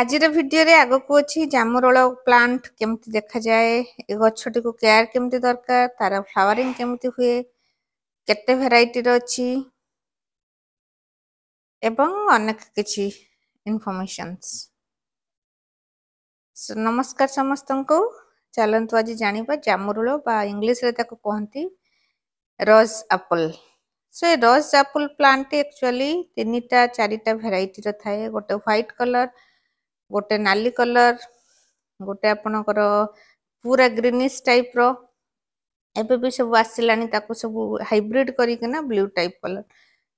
आज भिडियो रे आग को अच्छी जामुरोल प्लांट केमती देखा जाए ए गछटी को केयर केमती दरकार तार फ्लावरिंग केमती हुए केते भेराइटी रो अच्छी एवं अनेक किछि इनफॉरमेशंस। नमस्कार समस्त को चलंतु आज जानिबा जामुरोल बा इंग्लिश रे ताको कहंती रोज एप्पल। सो रोज एप्पल प्लांट एक्चुअली तीनटा चारिटा भेराइटी रो थाए गोटे व्हाइट कलर गोटे नाली कलर गोटे आपणकर पूरा ग्रीनिश टाइप रो एबे भी सब आसिलानी ताको सब हाइब्रिड करिकना ब्लू टाइप कलर।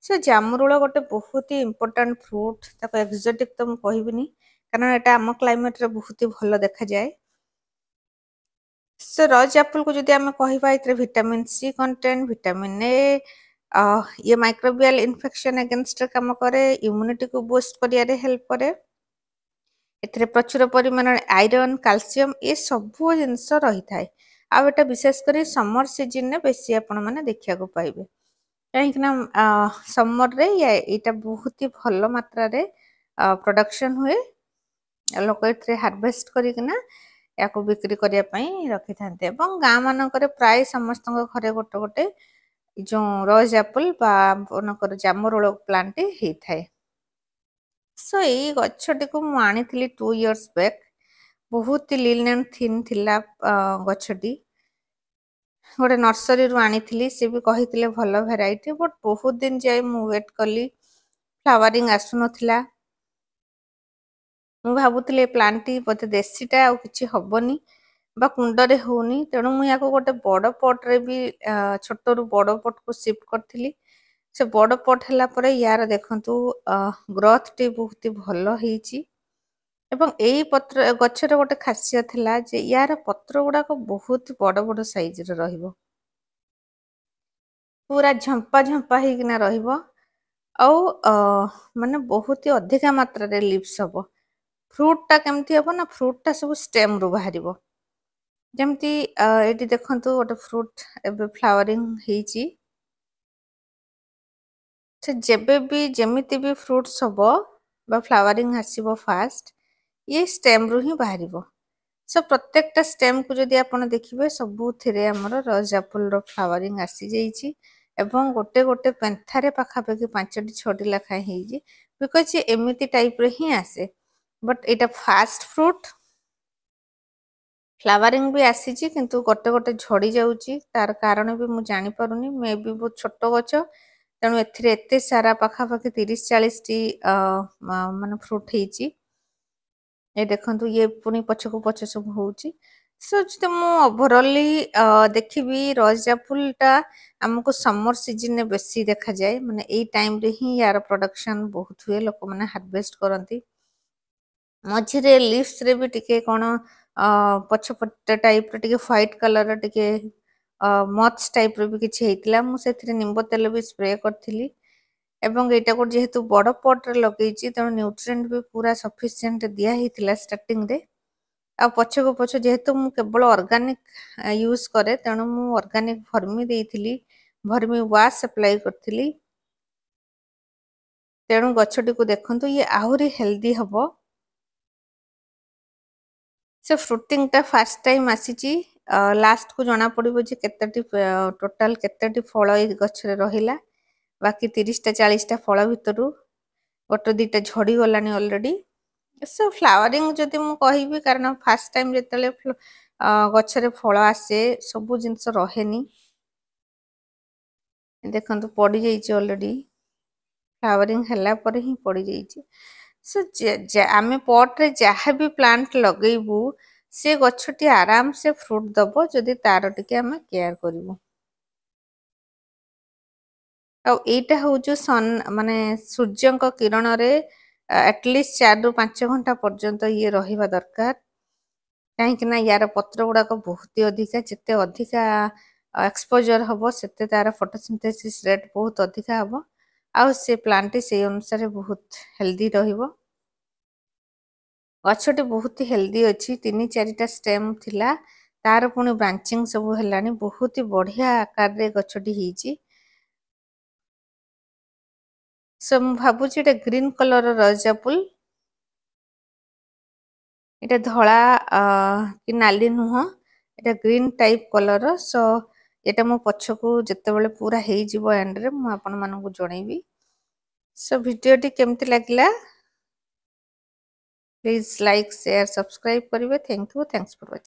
सो जामुरुल गोटे बहुत ही इंपोर्टेंट फ्रूट ताको एक्सोटिक तो मैं कहबिनी कारण एटा आम क्लाइमेट रे बहुत ही भलो देखा जाए। सो रोज एप्पल को जदि आमे कहबा इतरे vitamin C content vitamin A ये माइक्रोबियल इन्फेक्शन अगेंस्ट काम करे इम्यूनिटी को बूस्ट करिया रे हेल्प करे एथरे प्रचुर परिमाण आयरन कैल्शियम ये सब जिनस रही थाए आ एटा विशेष करी समर सीजन ने बेसी आपण माने देखिया को पाइबे कहीं समर रे एटा बहुत ही भलो मात्रा रे प्रोडक्शन हुए लोक एथरे हार्वेस्ट करिकना याको बिक्री करिया पई रखि थांते एवं गां मानकर प्राय समस्त घरे गोटे गोटे जो रोज एप्पल बा ओनकर जामुरोल प्लांट ही थाए। सो यही गछटी को मु आनी 2 इयर्स बैक बहुत ही लीन एंड थिन थिला गछटी गोटे नर्सरी रु आनी सी भी कही भल भेराइटी बट बहुत दिन जाए मु वेट कली फ्लावरिंग आसु नथिला मु भाबुतले प्लांट बोधे देसीटा आ किछि हबनी बा कुंडरे होनी तेणु मु याको गोटे बड़ पट रे भी छोट रु बड़ पट को शिफ्ट करथिली से बड़ पट हला परे यार देखंतु ग्रोथ टी बहुत भलो हेची एवं एई पत्र गछर गोटे खासियत थिला जे यार पत्र गुडा को बहुत बड़ बड़ साइज रे रहिबो पूरा झंपा झंपा हेकिना रहिबो आ माने बहुत ही अधिका मात्रा रे लिव्स हबो फ्रूट टा केमती हबो ना फ्रूट टा सब स्टेम रु बाहरिबो जेमती एटी देखंतु गोटे फ्रूट एबे फ्लावरिंग हेची से जेबे भी जेमिति भी फ्रूट्स हबो बा फ्लावरिंग आसीबो फास्ट ये स्टेम रु ही बाहरिबो सो प्रत्येकटा स्टेम को जदि आपण देखिबे सबुथिरे हमर रोज एप्पल रो फ्लावरिंग आसी जाईची एवं गोटे गोटे पेंथारे पाखापाखि 5टी 6टी लाखा हेजी बिकॉज ये एमिति टाइप रे ही आसे but Etah fast fruit flowering भी आसीची किंतु गोटे गोटे झड़ी जाउची तार कारण भी मु जानि पारुनी मे भी बहुत छोट गछ तेणु एथिरे एते सारा पाखापाखि 30-40टी माने फ्रूट हेची ये देखंतु ये पुनी पछकु पछ सब होउची सो जते मु ओवरऑली देखिबी रोज एप्पल टा हमको समर सीजन ने बेसी देखा जाए माने एई टाइम रे ही यार प्रोडक्शन बहुत हुए लोक माने हार्वेस्ट करंती मझिरे लीव्स रे भी टिके कोन पछपट्टा टाइप रे टिके व्हाइट कलर टिके मथ्स टाइप रे भी किछि हेतिला मु सेथिरे निंबो तेल भी स्प्रे करथिली एवं एटा को जेहेतु बड़ पट रे लगेची तेणु न्यूट्रिएंट भी पूरा सफिशिएंट दिया हेतिला स्टार्टिंग रे आ पछको पछ जेहेतु मु केवल ऑर्गेनिक यूज करे तेणु मु ऑर्गेनिक भर्मी देइथिली भर्मी वाश अप्लाई करथिली तेणु गछटी को देखंतु ये आहुरी हेल्दी हबो से फ्रूटिंग टा फर्स्ट टाइम आसीची लास्ट को जना पड़िबो जे केतेटी टोटल केतेटी फळ ए गछरे रहिला बाकी 30टा 40टा फळ भितरु गोटे दीटा झड़ी गलानी ऑलरेडी सो फ्लावरिंग जदि मु कहिबी कारण फर्स्ट टाइम जेतले गछरे फळ आसे सब जिंस रहेनी देखंतु पड़ी जाईची ऑलरेडी फ्लावरिंग हला पर ही पड़ी जाईची सो आमे पॉट रे जहाँ भी प्लांट लगेबू से गछटी आराम से फ्रूट दबो जदि तार टिके आमे केयर करिवो आ एटा हो जो सन माने सूर्यंक किरण रे एटलीस्ट 4 रु 5 घंटा पर्यंत ये रहिबा दरकार काहे कि ना यार पत्र गुडा को बहुत ही अधिका जते अधिका एक्सपोजर हबो सेते तार फोटोसिंथेसिस रेट बहुत अधिका हबो आ से प्लांट से अनुसार बहुत हेल्दी रहिबो गछटी बहुत ही हेल्दी अछि 3-4टा स्टेम थिला तार पुनी ब्रांचिंग सब हेलानी बहुत ही बढ़िया आकार रे गछटी हिची सो मु भाबुची एटा ग्रीन कलर रोज एप्पल এটা ଧଳା କି ନାଲି ନୁହଁ, এটা ଗ୍ରୀନ୍ ଟାଇପ୍ କଲର। ସୋ এটা ମୁଁ ପଛକୁ ଯେତେବେଳେ ପୁରା ହେଇଯିବ ଏଣ୍ଡରେ ମୁଁ ଆପଣମାନଙ୍କୁ ଜଣେଇବି। ସୋ ଭିଡ଼ିଓଟି କେମିତି ଲାଗିଲା ପ୍ଲିଜ୍ ଲାଇକ୍ ସେୟାର ସବସ୍କ୍ରାଇବ୍ କରିବେ। Thank you, thanks for watching.